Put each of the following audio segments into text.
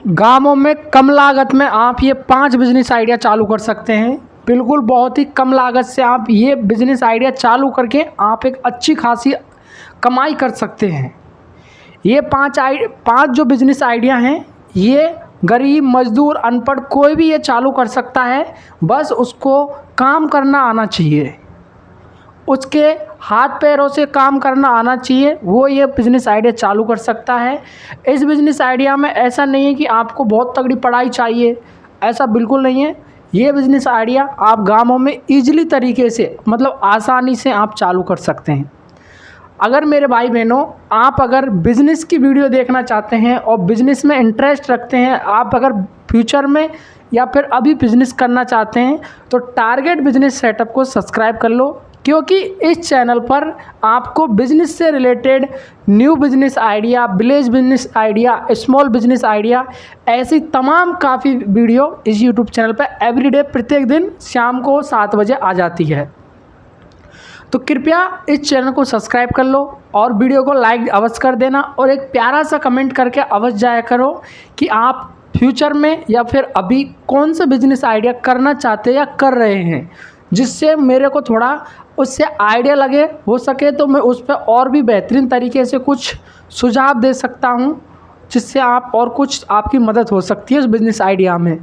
गाँवों में कम लागत में आप ये 5 बिजनेस आइडिया चालू कर सकते हैं। बिल्कुल बहुत ही कम लागत से आप ये बिजनेस आइडिया चालू करके आप एक अच्छी खासी कमाई कर सकते हैं। ये 5 जो बिजनेस आइडिया हैं, ये गरीब, मजदूर, अनपढ़ कोई भी ये चालू कर सकता है। बस उसको काम करना आना चाहिए, उसके हाथ पैरों से काम करना आना चाहिए, वो ये बिज़नेस आइडिया चालू कर सकता है। इस बिज़नेस आइडिया में ऐसा नहीं है कि आपको बहुत तगड़ी पढ़ाई चाहिए, ऐसा बिल्कुल नहीं है। ये बिज़नेस आइडिया आप गाँवों में ईजिली तरीके से, मतलब आसानी से आप चालू कर सकते हैं। अगर मेरे भाई बहनों, आप अगर बिज़नेस की वीडियो देखना चाहते हैं और बिज़नेस में इंटरेस्ट रखते हैं, आप अगर फ्यूचर में या फिर अभी बिज़नेस करना चाहते हैं, तो टारगेट बिज़नेस सेटअप को सब्सक्राइब कर लो, क्योंकि इस चैनल पर आपको बिज़नेस से related new business idea, village business idea, small business idea, ऐसी तमाम काफ़ी वीडियो इस यूट्यूब चैनल पर एवरीडे प्रत्येक दिन शाम को 7 बजे आ जाती है। तो कृपया इस चैनल को सब्सक्राइब कर लो और वीडियो को लाइक अवश्य कर देना और एक प्यारा सा कमेंट करके अवश्य जाया करो कि आप फ्यूचर में या फिर अभी कौन सा बिज़नेस आइडिया करना चाहते हैं या कर रहे हैं, जिससे मेरे को थोड़ा उससे आइडिया लगे, हो सके तो मैं उस पर और भी बेहतरीन तरीके से कुछ सुझाव दे सकता हूँ, जिससे आप और कुछ आपकी मदद हो सकती है उस बिज़नेस आइडिया में।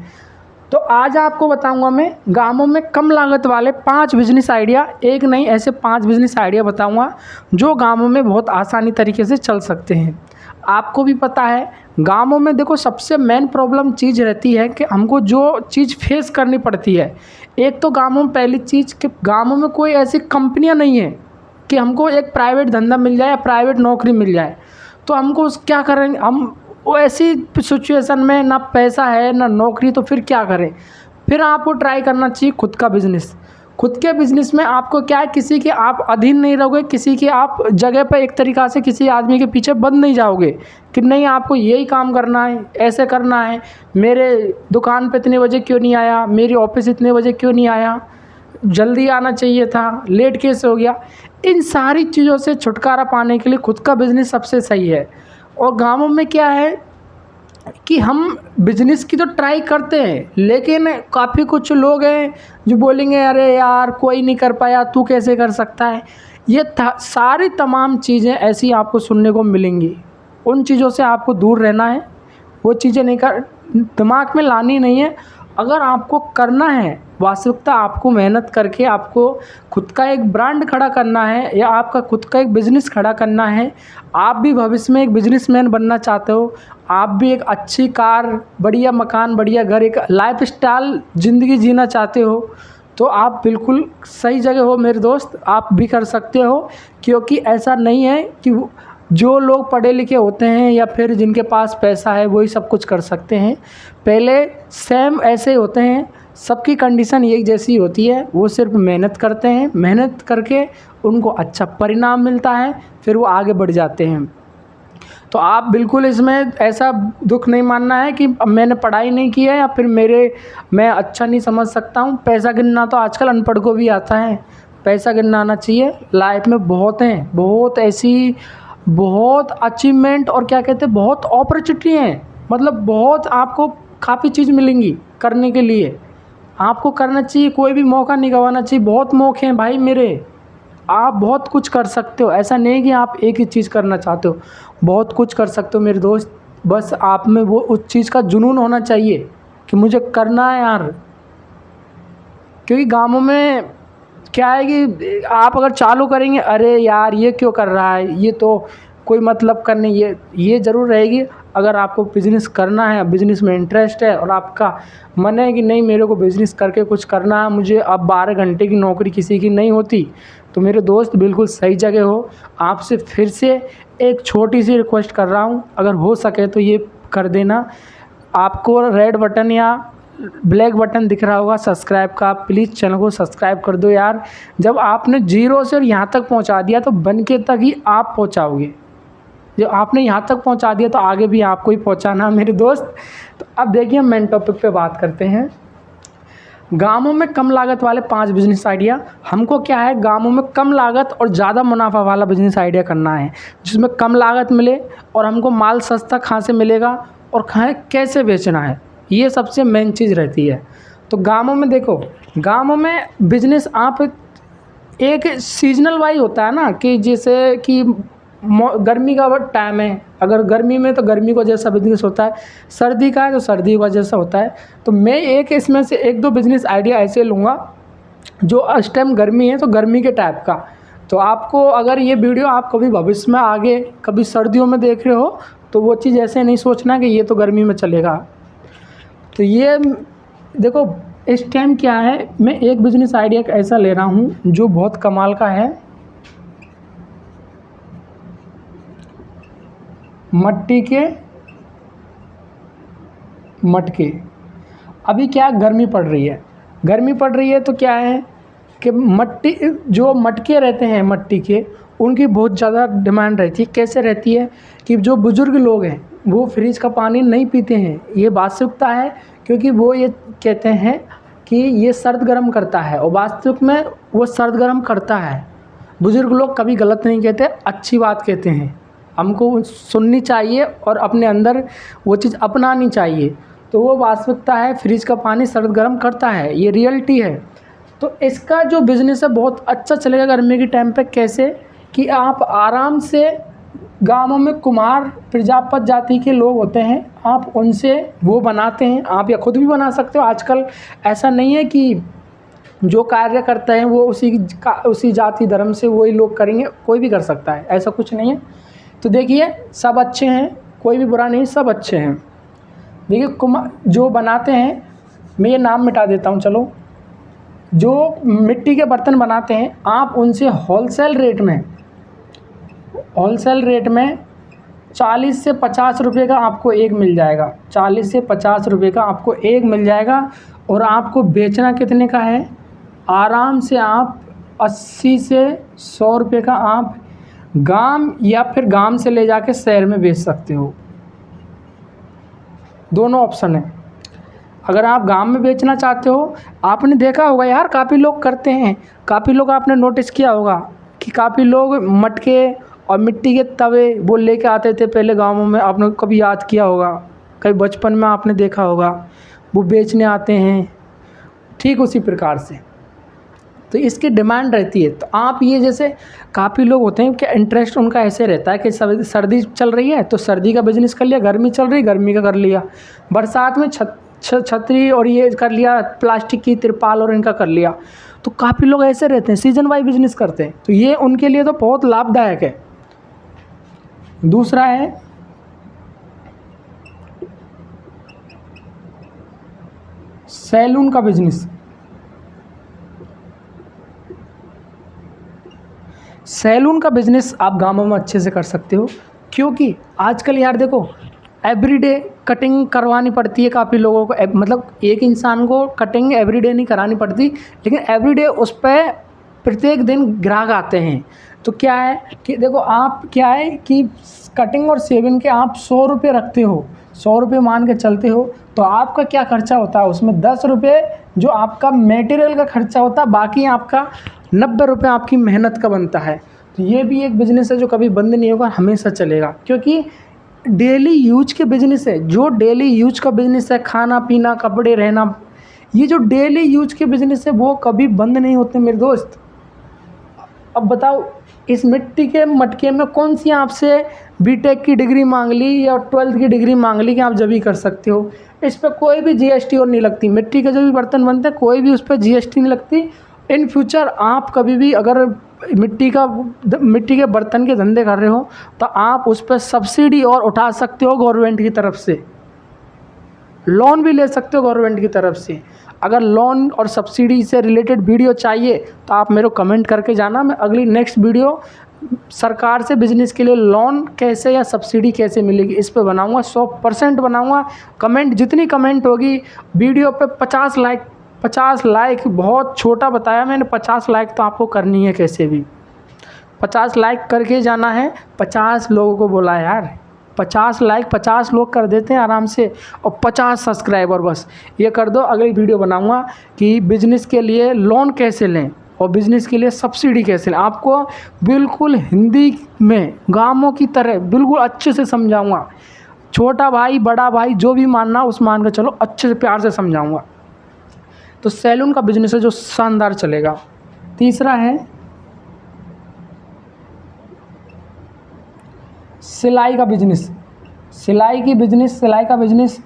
तो आज आपको बताऊंगा मैं गाँवों में कम लागत वाले 5 बिज़नेस आइडिया, एक नहीं ऐसे 5 बिज़नेस आइडिया बताऊंगा जो गाँवों में बहुत आसानी तरीके से चल सकते हैं। आपको भी पता है गाँवों में देखो सबसे मेन प्रॉब्लम चीज़ रहती है कि हमको जो चीज़ फेस करनी पड़ती है, एक तो गाँवों में पहली चीज़ कि गाँवों में कोई ऐसी कंपनियाँ नहीं है कि हमको एक प्राइवेट धंधा मिल जाए या प्राइवेट नौकरी मिल जाए। तो हमको क्या करेंगे हम, वो ऐसी सिचुएशन में ना पैसा है ना नौकरी, तो फिर क्या करें। फिर आपको ट्राई करना चाहिए खुद का बिज़नेस। खुद के बिज़नेस में आपको क्या है, किसी के आप अधीन नहीं रहोगे, किसी के आप जगह पर एक तरीक़ा से किसी आदमी के पीछे बंद नहीं जाओगे कि नहीं आपको यही काम करना है, ऐसे करना है, मेरे दुकान पे इतने बजे क्यों नहीं आया, मेरी ऑफिस इतने बजे क्यों नहीं आया, जल्दी आना चाहिए था, लेट कैसे हो गया। इन सारी चीज़ों से छुटकारा पाने के लिए खुद का बिज़नेस सबसे सही है। और गाँवों में क्या है कि हम बिज़नेस की तो ट्राई करते हैं, लेकिन काफ़ी कुछ लोग हैं जो बोलेंगे अरे यार कोई नहीं कर पाया, तू कैसे कर सकता है। ये सारी तमाम चीज़ें ऐसी आपको सुनने को मिलेंगी। उन चीज़ों से आपको दूर रहना है, वो चीज़ें नहीं कर दिमाग में लानी नहीं है। अगर आपको करना है वास्तविकता, आपको मेहनत करके आपको खुद का एक ब्रांड खड़ा करना है या आपका खुद का एक बिज़नेस खड़ा करना है, आप भी भविष्य में एक बिजनेसमैन बनना चाहते हो, आप भी एक अच्छी कार, बढ़िया मकान, बढ़िया घर, एक लाइफस्टाइल ज़िंदगी जीना चाहते हो, तो आप बिल्कुल सही जगह हो मेरे दोस्त। आप भी कर सकते हो, क्योंकि ऐसा नहीं है कि जो लोग पढ़े लिखे होते हैं या फिर जिनके पास पैसा है वही सब कुछ कर सकते हैं। पहले सेम ऐसे होते हैं, सबकी कंडीशन एक जैसी होती है, वो सिर्फ मेहनत करते हैं, मेहनत करके उनको अच्छा परिणाम मिलता है, फिर वो आगे बढ़ जाते हैं। तो आप बिल्कुल इसमें ऐसा दुख नहीं मानना है कि मैंने पढ़ाई नहीं की है या फिर मैं अच्छा नहीं समझ सकता हूँ। पैसा गिनना तो आजकल अनपढ़ को भी आता है, पैसा गिनना आना चाहिए। लाइफ में बहुत हैं, बहुत ऐसी बहुत अचीवमेंट और क्या कहते हैं बहुत अपॉर्चुनिटी हैं, मतलब बहुत आपको काफ़ी चीज़ मिलेंगी करने के लिए। आपको करना चाहिए, कोई भी मौका नहीं गंवाना चाहिए। बहुत मौके हैं भाई मेरे, आप बहुत कुछ कर सकते हो। ऐसा नहीं कि आप एक ही चीज़ करना चाहते हो, बहुत कुछ कर सकते हो मेरे दोस्त। बस आप में वो उस चीज़ का जुनून होना चाहिए कि मुझे करना है यार। क्योंकि गाँवों में क्या है कि आप अगर चालू करेंगे, अरे यार ये क्यों कर रहा है, ये तो कोई मतलब का नहीं, ये ज़रूर रहेगी। अगर आपको बिज़नेस करना है, बिज़नेस में इंटरेस्ट है और आपका मन है कि नहीं मेरे को बिज़नेस करके कुछ करना है, मुझे अब 12 घंटे की नौकरी किसी की नहीं होती, तो मेरे दोस्त बिल्कुल सही जगह हो। आपसे फिर से एक छोटी सी रिक्वेस्ट कर रहा हूँ, अगर हो सके तो ये कर देना। आपको रेड बटन या ब्लैक बटन दिख रहा होगा सब्सक्राइब का, प्लीज़ चैनल को सब्सक्राइब कर दो यार। जब आपने जीरो से यहाँ तक पहुँचा दिया तो बन के तक ही आप पहुँचाओगे। जब आपने यहाँ तक पहुँचा दिया तो आगे भी आपको ही पहुँचाना मेरे दोस्त। तो अब देखिए मेन टॉपिक पे बात करते हैं। गाँवों में कम लागत वाले 5 बिज़नेस आइडिया। हमको क्या है, गाँवों में कम लागत और ज़्यादा मुनाफा वाला बिज़नेस आइडिया करना है, जिसमें कम लागत मिले और हमको माल सस्ता कहाँ से मिलेगा और खाएं कैसे बेचना है, ये सबसे मेन चीज़ रहती है। तो गाँवों में देखो, गाँवों में बिजनेस आप एक सीजनल वाइज होता है ना, कि जैसे कि गर्मी का टाइम है, अगर गर्मी में तो गर्मी को जैसा बिजनेस होता है, सर्दी का है तो सर्दी का जैसा होता है। तो मैं एक इसमें से एक दो बिजनेस आइडिया ऐसे लूँगा जो इस टाइम गर्मी है तो गर्मी के टाइप का। तो आपको अगर ये वीडियो आप कभी भविष्य में आगे कभी सर्दियों में देख रहे हो तो वो चीज़ ऐसे नहीं सोचना कि ये तो गर्मी में चलेगा। तो ये देखो इस टाइम क्या है, मैं एक बिजनेस आइडिया ऐसा ले रहा हूँ जो बहुत कमाल का है। मट्टी के मटके। अभी क्या गर्मी पड़ रही है, गर्मी पड़ रही है तो क्या है कि मट्टी जो मटके रहते हैं मट्टी के, उनकी बहुत ज़्यादा डिमांड रहती है। कैसे रहती है कि जो बुज़ुर्ग लोग हैं वो फ्रिज का पानी नहीं पीते हैं, ये वास्तविकता है, क्योंकि वो ये कहते हैं कि ये सर्द गर्म करता है, और वास्तविक में वो सर्द गर्म करता है। बुज़ुर्ग लोग कभी गलत नहीं कहते, अच्छी बात कहते हैं, हमको सुननी चाहिए और अपने अंदर वो चीज़ अपनानी चाहिए। तो वो वास्तविकता है, फ्रिज का पानी सर्द गर्म करता है, ये रियलिटी है। तो इसका जो बिज़नेस है बहुत अच्छा चलेगा गर्मी के टाइम पे। कैसे कि आप आराम से गाँवों में कुम्हार प्रजापत जाति के लोग होते हैं, आप उनसे वो बनाते हैं, आप या खुद भी बना सकते हो। आजकल ऐसा नहीं है कि जो कार्य करते हैं वो उसी जाति धर्म से वही लोग करेंगे, कोई भी कर सकता है, ऐसा कुछ नहीं है। तो देखिए सब अच्छे हैं, कोई भी बुरा नहीं, सब अच्छे हैं। देखिए कुम्हार जो बनाते हैं, मैं ये नाम मिटा देता हूँ, चलो, जो मिट्टी के बर्तन बनाते हैं आप उनसे होलसेल रेट में 40 से 50 रुपये का आपको एक मिल जाएगा। 40 से 50 रुपये का आपको एक मिल जाएगा, और आपको बेचना कितने का है, आराम से आप 80 से 100 रुपये का आप गांव या फिर गांव से ले जाके शहर में बेच सकते हो। दोनों ऑप्शन है। अगर आप गांव में बेचना चाहते हो, आपने देखा होगा यार काफ़ी लोग करते हैं, काफ़ी लोग आपने नोटिस किया होगा कि काफ़ी लोग मटके और मिट्टी के तवे वो लेके आते थे पहले गाँवों में, आपने कभी याद किया होगा, कभी बचपन में आपने देखा होगा, वो बेचने आते हैं। ठीक उसी प्रकार से तो इसकी डिमांड रहती है। तो आप ये जैसे काफ़ी लोग होते हैं कि इंटरेस्ट उनका ऐसे रहता है कि सर्दी चल रही है तो सर्दी का बिजनेस कर लिया, गर्मी चल रही गर्मी का कर लिया, बरसात में छतरी और ये कर लिया, प्लास्टिक की तिरपाल और इनका कर लिया। तो काफ़ी लोग ऐसे रहते हैं, सीजन वाइज बिजनेस करते हैं, तो ये उनके लिए तो बहुत लाभदायक है। दूसरा है सैलून का बिजनेस। सैलून का बिजनेस आप गाँवों में अच्छे से कर सकते हो, क्योंकि आजकल यार देखो एवरीडे कटिंग करवानी पड़ती है काफ़ी लोगों को, मतलब एक इंसान को कटिंग एवरीडे नहीं करानी पड़ती, लेकिन एवरीडे उस पर प्रत्येक दिन ग्राहक आते हैं। तो क्या है कि देखो आप क्या है कि कटिंग और शेविंग के आप 100 रुपये रखते हो, 100 रुपये मान के चलते हो, तो आपका क्या खर्चा होता है उसमें 10 रुपये जो आपका मटेरियल का खर्चा होता है, बाकी आपका 90 रुपये आपकी मेहनत का बनता है। तो ये भी एक बिज़नेस है जो कभी बंद नहीं होगा, हमेशा चलेगा, क्योंकि डेली यूज के बिज़नेस है, जो डेली यूज का बिज़नेस है, खाना पीना कपड़े रहना, ये जो डेली यूज के बिज़नेस है वो कभी बंद नहीं होते मेरे दोस्त। अब बताओ इस मिट्टी के मटके में कौन सी आपसे बीटेक की डिग्री मांग ली या 12th की डिग्री मांग ली कि आप जब भी कर सकते हो। इस पर कोई भी जीएसटी और नहीं लगती, मिट्टी के जो भी बर्तन बनते हैं कोई भी उस पर जीएसटी नहीं लगती। इन फ्यूचर आप कभी भी अगर मिट्टी के बर्तन के धंधे कर रहे हो तो आप उस पर सब्सिडी और उठा सकते हो गवर्नमेंट की तरफ से, लोन भी ले सकते हो गवर्नमेंट की तरफ से। अगर लोन और सब्सिडी से रिलेटेड वीडियो चाहिए तो आप मेरे को कमेंट करके जाना, मैं अगली नेक्स्ट वीडियो सरकार से बिजनेस के लिए लोन कैसे या सब्सिडी कैसे मिलेगी इस पे बनाऊंगा, 100% बनाऊंगा। कमेंट जितनी कमेंट होगी वीडियो पे 50 लाइक बहुत छोटा बताया मैंने, 50 लाइक तो आपको करनी है कैसे भी, 50 लाइक करके जाना है। 50 लोगों को बोला यार, 50 लाइक 50 लोग कर देते हैं आराम से, और 50 सब्सक्राइबर, बस ये कर दो। अगली वीडियो बनाऊंगा कि बिज़नेस के लिए लोन कैसे लें और बिज़नेस के लिए सब्सिडी कैसे लें, आपको बिल्कुल हिंदी में गाँवों की तरह बिल्कुल अच्छे से समझाऊंगा। छोटा भाई बड़ा भाई जो भी मानना उस मान के चलो, अच्छे से प्यार से समझाऊंगा। तो सैलून का बिजनेस है जो शानदार चलेगा। तीसरा है सिलाई का बिजनेस। सिलाई का बिजनेस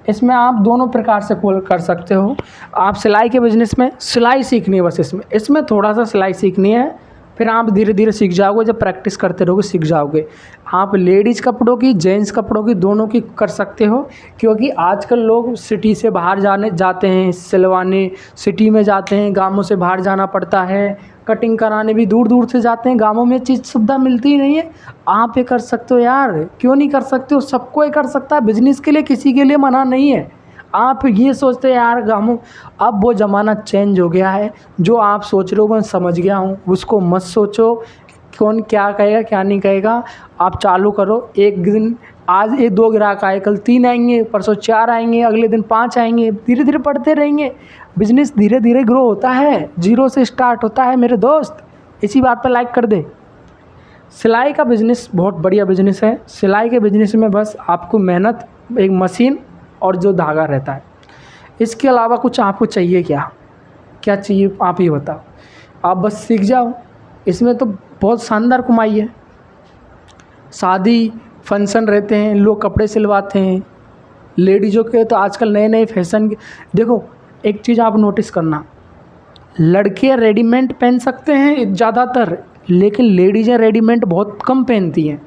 इसमें आप दोनों प्रकार से खोल कर सकते हो। आप सिलाई के बिज़नेस में सिलाई सीखनी है बस, इसमें थोड़ा सा सिलाई सीखनी है, फिर आप धीरे धीरे सीख जाओगे, जब प्रैक्टिस करते रहोगे सीख जाओगे। आप लेडीज़ कपड़ों की, जेंट्स कपड़ों की, दोनों की कर सकते हो, क्योंकि आजकल लोग सिटी से बाहर जाते हैं सिलवाने, सिटी में जाते हैं, गाँवों से बाहर जाना पड़ता है, कटिंग कराने भी दूर दूर से जाते हैं, गाँवों में चीज़ सुविधा मिलती ही नहीं है। आप ये कर सकते हो यार, क्यों नहीं कर सकते हो? सबको ये कर सकता है, बिजनेस के लिए किसी के लिए मना नहीं है। आप ये सोचते हैं यार गाँव, अब वो ज़माना चेंज हो गया है, जो आप सोच रहे हो मैं समझ गया हूँ, उसको मत सोचो कौन क्या कहेगा क्या नहीं कहेगा। आप चालू करो, एक दिन आज 1-2 ग्राहक आए, कल 3 आएंगे, परसों 4 आएंगे, अगले दिन 5 आएंगे, धीरे धीरे बढ़ते रहेंगे। बिजनेस धीरे धीरे ग्रो होता है, जीरो से स्टार्ट होता है मेरे दोस्त, इसी बात पर लाइक कर दे। सिलाई का बिज़नेस बहुत बढ़िया बिज़नेस है। सिलाई के बिज़नेस में बस आपको मेहनत, एक मशीन और जो धागा रहता है, इसके अलावा कुछ आपको चाहिए क्या? क्या चाहिए आप ही बताओ। आप बस सीख जाओ, इसमें तो बहुत शानदार कमाई है। शादी फंक्शन रहते हैं, लोग कपड़े सिलवाते हैं, लेडीज़ों के तो आजकल नए नए फैशन के। देखो एक चीज़ आप नोटिस करना, लड़के रेडीमेड पहन सकते हैं ज़्यादातर, लेकिन लेडीज़ें रेडीमेड बहुत कम पहनती हैं।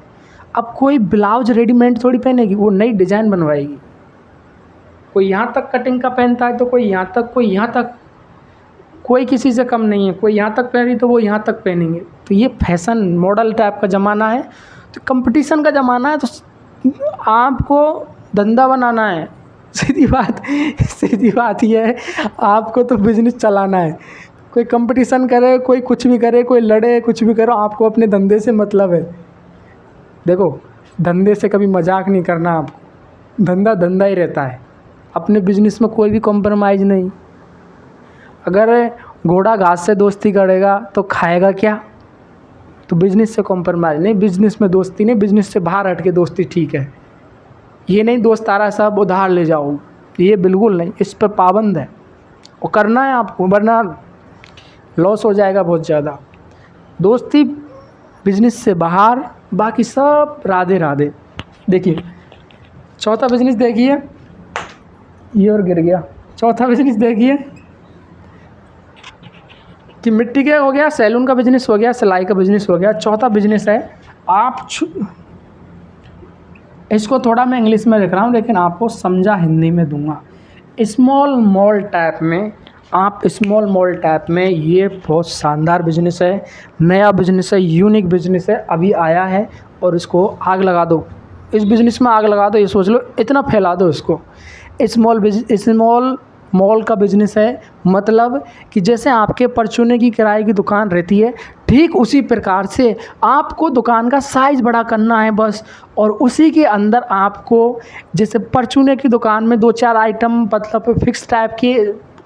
अब कोई ब्लाउज रेडीमेड थोड़ी पहनेगी, वो नई डिज़ाइन बनवाएगी। कोई यहाँ तक कटिंग का पहनता है तो कोई यहाँ तक, कोई यहाँ तक, कोई किसी से कम नहीं है। कोई यहाँ तक पहनी तो वो यहाँ तक पहनेंगे। तो ये फैशन मॉडल टाइप का ज़माना है, तो कंपटीशन का ज़माना है, तो आपको धंधा बनाना है। सीधी बात ये है, आपको तो बिजनेस चलाना है। कोई कंपटीशन करे, कोई कुछ भी करे, कोई लड़े, कुछ भी करो, आपको अपने धंधे से मतलब है। देखो धंधे से कभी मजाक नहीं करना आपको, धंधा धंधा ही रहता है। अपने बिजनेस में कोई भी कॉम्प्रोमाइज़ नहीं। अगर घोड़ा घास से दोस्ती करेगा तो खाएगा क्या? तो बिजनेस से कॉम्प्रोमाइज़ नहीं, बिजनेस में दोस्ती नहीं, बिजनेस से बाहर हट के दोस्ती ठीक है। ये नहीं दोस्तारा सब उधार ले जाओ, ये बिल्कुल नहीं, इस पर पाबंद है। वो करना है आपको, वरना लॉस हो जाएगा बहुत ज़्यादा। दोस्ती बिजनेस से बाहर, बाकी सब राधे राधे। देखिए चौथा बिजनेस देखिए, ये और गिर गया। चौथा बिजनेस देखिए कि मिट्टी का हो गया, सैलून का बिजनेस हो गया, सिलाई का बिजनेस हो गया। चौथा बिजनेस है आप इसको थोड़ा मैं इंग्लिश में लिख रहा हूँ, लेकिन आपको समझा हिंदी में दूंगा। स्मॉल मॉल टाइप में, आप स्मॉल मॉल टाइप में, ये बहुत शानदार बिजनेस है, नया बिजनेस है, यूनिक बिजनेस है, अभी आया है, और इसको आग लगा दो। इस बिज़नेस में आग लगा दो, ये सोच लो, इतना फैला दो इसको। स्मॉल मॉल का बिज़नेस है, मतलब कि जैसे आपके परचूने की किराए की दुकान रहती है, ठीक उसी प्रकार से आपको दुकान का साइज़ बड़ा करना है बस। और उसी के अंदर आपको, जैसे परचूने की दुकान में 2-4 आइटम, मतलब फिक्स टाइप के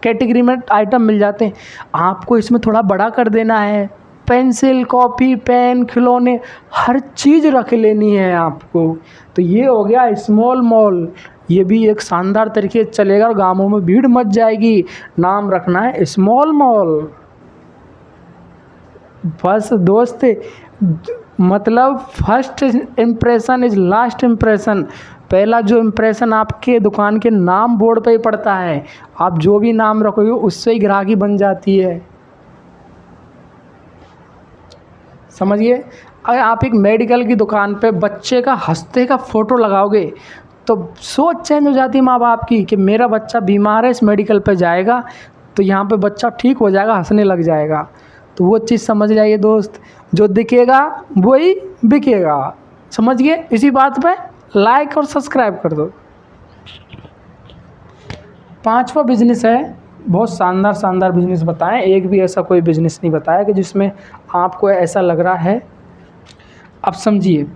कैटेगरी में आइटम मिल जाते हैं, आपको इसमें थोड़ा बड़ा कर देना है। पेंसिल, कॉपी, पेन, खिलौने, हर चीज़ रख लेनी है आपको। तो ये हो गया स्मॉल मॉल, ये भी एक शानदार तरीके से चलेगा और गाँवों में भीड़ मच जाएगी। नाम रखना है स्मॉल मॉल। बस दोस्त, मतलब first impression is last impression. पहला जो इम्प्रेशन आपके दुकान के नाम बोर्ड पे ही पड़ता है। आप जो भी नाम रखोगे उससे ही ग्राहकी बन जाती है, समझिए। अगर आप एक मेडिकल की दुकान पे बच्चे का हंसते का फ़ोटो लगाओगे तो सोच चेंज हो जाती है माँ बाप की कि मेरा बच्चा बीमार है, इस मेडिकल पे जाएगा तो यहाँ पे बच्चा ठीक हो जाएगा, हंसने लग जाएगा। तो वो चीज़ समझ जाइए दोस्त, जो दिखेगा वही बिकेगा, समझ गए। इसी बात पे लाइक और सब्सक्राइब कर दो। पांचवा बिजनेस है, बहुत शानदार बिजनेस बताएं, एक भी ऐसा कोई बिजनेस नहीं बताया कि जिसमें आपको ऐसा लग रहा है। अब समझिए,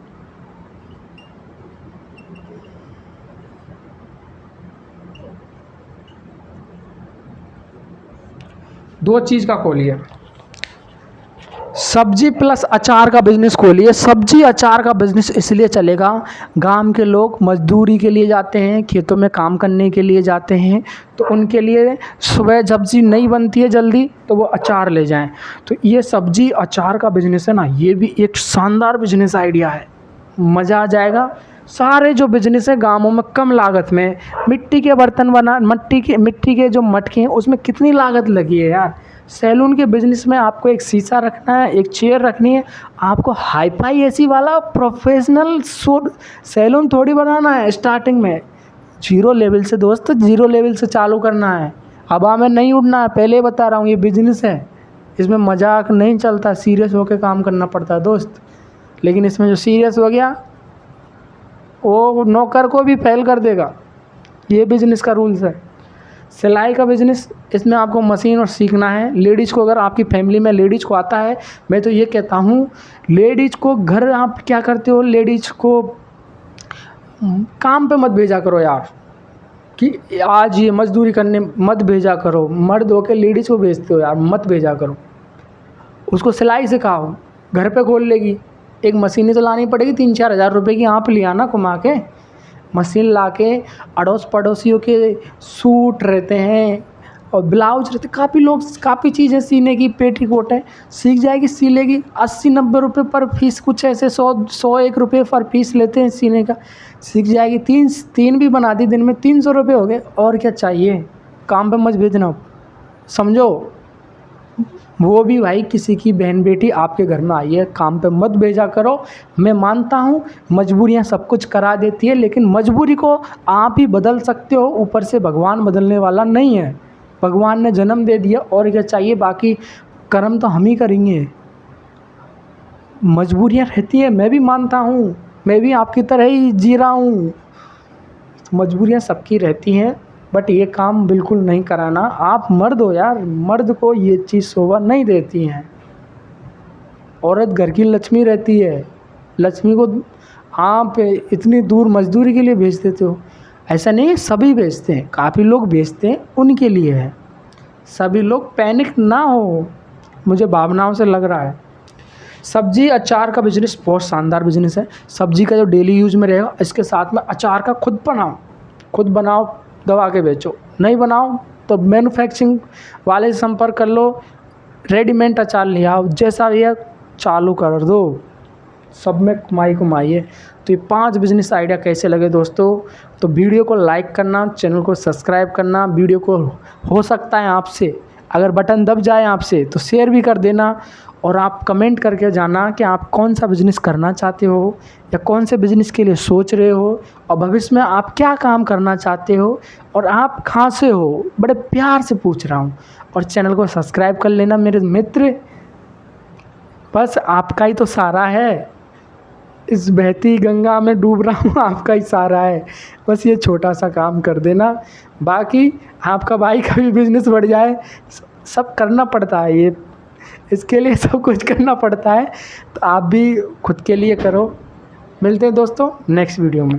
दो चीज़ का खोलिए, सब्जी प्लस अचार का बिजनेस खोलिए। सब्जी अचार का बिजनेस इसलिए चलेगा, गांव के लोग मजदूरी के लिए जाते हैं, खेतों में काम करने के लिए जाते हैं, तो उनके लिए सुबह सब्जी नहीं बनती है जल्दी तो वो अचार ले जाएं। तो ये सब्जी अचार का बिजनेस है ना, ये भी एक शानदार बिजनेस आइडिया है, मज़ा आ जाएगा। सारे जो बिजनेस है गाँवों में कम लागत में, मिट्टी के बर्तन बना, मिट्टी के जो मटके हैं उसमें कितनी लागत लगी है यार। सैलून के बिजनेस में आपको एक शीशा रखना है, एक चेयर रखनी है, आपको हाई फाई एसी वाला प्रोफेशनल सैलून थोड़ी बनाना है। स्टार्टिंग में जीरो लेवल से दोस्त, जीरो लेवल से चालू करना है, हवा में नहीं उड़ना है। पहले बता रहा हूँ ये बिजनेस है, इसमें मजाक नहीं चलता, सीरियस होकर काम करना पड़ता है दोस्त। लेकिन इसमें जो सीरियस हो गया वो नौकर को भी फेल कर देगा, ये बिजनेस का रूल्स है। सिलाई का बिज़नेस, इसमें आपको मशीन और सीखना है। लेडीज़ को, अगर आपकी फैमिली में लेडीज़ को आता है, मैं तो ये कहता हूँ लेडीज़ को घर, आप क्या करते हो, लेडीज़ को काम पे मत भेजा करो यार, कि आज ये मजदूरी करने मत भेजा करो। मर्द होकर लेडीज़ को भेजते हो यार, मत भेजा करो। उसको सिलाई सिखाओ, घर पे खोल लेगी। एक मशीनें तो लानी पड़ेगी 3-4 हज़ार रुपये की, आप ले आना कमा के। मशीन ला के अड़ोस पड़ोसियों के सूट रहते हैं और ब्लाउज रहते, काफ़ी लोग काफ़ी चीज़ें सीने की, पेटीकोट है, सीख जाएगी, सी लेगी। 80-90 रुपये पर पीस, कुछ ऐसे 100-101 रुपये पर पीस लेते हैं सीने का, सीख जाएगी। तीन भी बना दी दिन में, 300 रुपये हो गए। और क्या चाहिए, काम पे मत भेजना, समझो। वो भी भाई किसी की बहन बेटी आपके घर में आई है, काम पे मत भेजा करो। मैं मानता हूँ मजबूरियाँ सब कुछ करा देती है, लेकिन मजबूरी को आप ही बदल सकते हो, ऊपर से भगवान बदलने वाला नहीं है। भगवान ने जन्म दे दिया, और क्या चाहिए, बाकी कर्म तो हम ही करेंगे। मजबूरियाँ रहती है, मैं भी मानता हूँ, मैं भी आपकी तरह ही जी रहा हूँ। मजबूरियाँ सबकी रहती हैं, बट ये काम बिल्कुल नहीं कराना। आप मर्द हो यार, मर्द को ये चीज़ शोभा नहीं देती हैं। औरत घर की लक्ष्मी रहती है, लक्ष्मी को आप इतनी दूर मजदूरी के लिए भेज देते हो। ऐसा नहीं है, सभी भेजते हैं, काफ़ी लोग भेजते हैं, उनके लिए है। सभी लोग पैनिक ना हो, मुझे भावनाओं से लग रहा है। सब्जी अचार का बिजनेस बहुत शानदार बिजनेस है। सब्जी का जो डेली यूज में रहेगा, इसके साथ में अचार का खुद बनाओ, दबा के बेचो। नहीं बनाओ तो मैन्युफैक्चरिंग वाले से संपर्क कर लो, रेडीमेड अचार ले आओ, जैसा ये चालू कर दो, सब में कमाई है। तो ये 5 बिजनेस आइडिया कैसे लगे दोस्तों, तो वीडियो को लाइक करना, चैनल को सब्सक्राइब करना। वीडियो को हो सकता है आपसे अगर बटन दब जाए आपसे तो शेयर भी कर देना, और आप कमेंट करके जाना कि आप कौन सा बिज़नेस करना चाहते हो या कौन से बिज़नेस के लिए सोच रहे हो, और भविष्य में आप क्या काम करना चाहते हो और आप कहाँ से हो। बड़े प्यार से पूछ रहा हूँ, और चैनल को सब्सक्राइब कर लेना मेरे मित्र। बस आपका ही तो सहारा है, इस बहती गंगा में डूब रहा हूँ, आपका ही सहारा है। बस ये छोटा सा काम कर देना, बाकी आपका भाई का भी बिज़नेस बढ़ जाए। सब करना पड़ता है, ये इसके लिए सब कुछ करना पड़ता है, तो आप भी खुद के लिए करो। मिलते हैं दोस्तों नेक्स्ट वीडियो में।